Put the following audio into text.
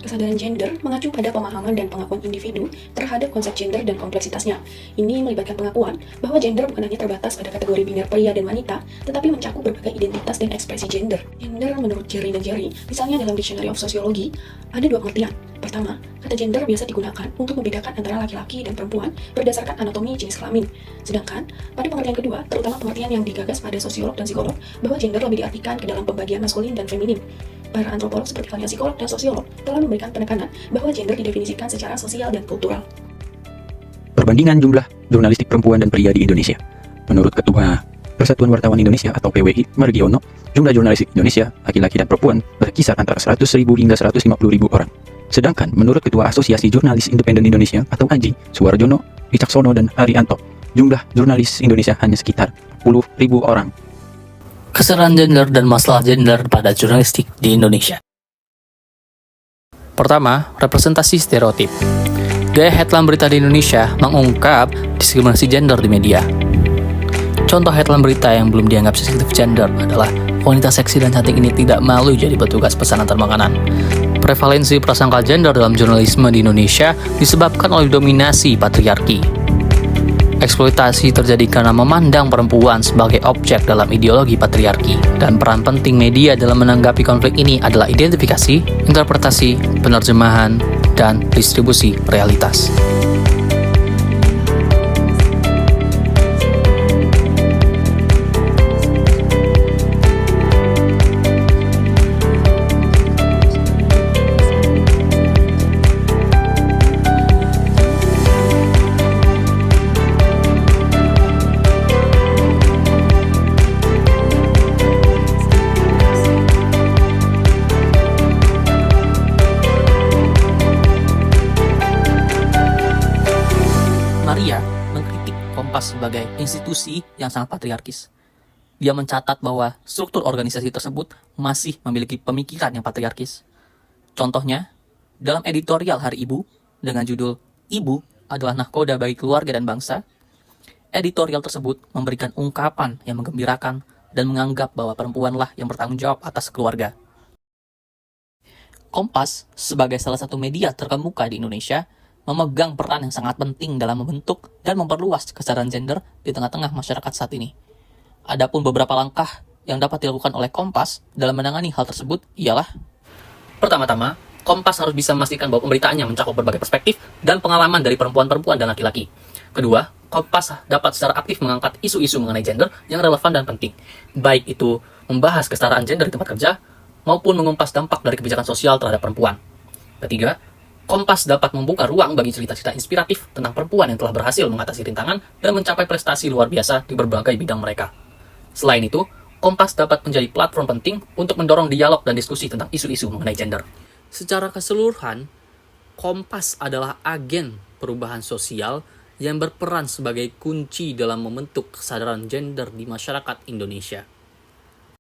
Kesadaran gender mengacu pada pemahaman dan pengakuan individu terhadap konsep gender dan kompleksitasnya. Ini melibatkan pengakuan bahwa gender bukan hanya terbatas pada kategori biner pria dan wanita, tetapi mencakup berbagai identitas dan ekspresi gender. Gender menurut Jerry dan Jerry, misalnya dalam Dictionary of Sociology, ada dua pengertian. Pertama, kata gender biasa digunakan untuk membedakan antara laki-laki dan perempuan berdasarkan anatomi jenis kelamin. Sedangkan, pada pengertian kedua, terutama pengertian yang digagas pada sosiolog dan psikolog, bahwa gender lebih diartikan ke dalam pembagian maskulin dan feminim. Para antropolog seperti halnya psikolog dan sosiolog telah memberikan penekanan bahwa gender didefinisikan secara sosial dan kultural. Perbandingan jumlah jurnalistik perempuan dan pria di Indonesia. Menurut Ketua Persatuan Wartawan Indonesia atau PWI, Margiono, jumlah jurnalistik Indonesia, laki-laki dan perempuan, berkisar antara 100.000 hingga 150.000 orang. Sedangkan menurut Ketua Asosiasi Jurnalis Independen Indonesia atau AJI, Suwarjono, Wicaksono, dan Arianto, jumlah jurnalis Indonesia hanya sekitar 10.000 orang. Kesetaraan gender dan masalah gender pada jurnalistik di Indonesia. Pertama, representasi stereotip. Gaya headline berita di Indonesia mengungkap diskriminasi gender di media. Contoh headline berita yang belum dianggap sensitif gender adalah wanita seksi dan cantik ini tidak malu jadi petugas pesan antar makanan. Prevalensi prasangka gender dalam jurnalisme di Indonesia disebabkan oleh dominasi patriarki. Eksploitasi terjadi karena memandang perempuan sebagai objek dalam ideologi patriarki, dan peran penting media dalam menanggapi konflik ini adalah identifikasi, interpretasi, penerjemahan, dan distribusi realitas. Maria mengkritik Kompas sebagai institusi yang sangat patriarkis. Dia mencatat bahwa struktur organisasi tersebut masih memiliki pemikiran yang patriarkis. Contohnya, dalam editorial Hari Ibu dengan judul Ibu adalah Nahkoda bagi Keluarga dan Bangsa, editorial tersebut memberikan ungkapan yang menggembirakan dan menganggap bahwa perempuanlah yang bertanggung jawab atas keluarga. Kompas, sebagai salah satu media terkemuka di Indonesia, memegang peran yang sangat penting dalam membentuk dan memperluas kesadaran gender di tengah-tengah masyarakat saat ini. Adapun beberapa langkah yang dapat dilakukan oleh Kompas dalam menangani hal tersebut ialah: pertama-tama, Kompas harus bisa memastikan bahwa pemberitaannya mencakup berbagai perspektif dan pengalaman dari perempuan-perempuan dan laki-laki. Kedua, Kompas dapat secara aktif mengangkat isu-isu mengenai gender yang relevan dan penting, baik itu membahas kesetaraan gender di tempat kerja maupun mengumpas dampak dari kebijakan sosial terhadap perempuan. Ketiga, Kompas dapat membuka ruang bagi cerita-cerita inspiratif tentang perempuan yang telah berhasil mengatasi rintangan dan mencapai prestasi luar biasa di berbagai bidang mereka. Selain itu, Kompas dapat menjadi platform penting untuk mendorong dialog dan diskusi tentang isu-isu mengenai gender. Secara keseluruhan, Kompas adalah agen perubahan sosial yang berperan sebagai kunci dalam membentuk kesadaran gender di masyarakat Indonesia.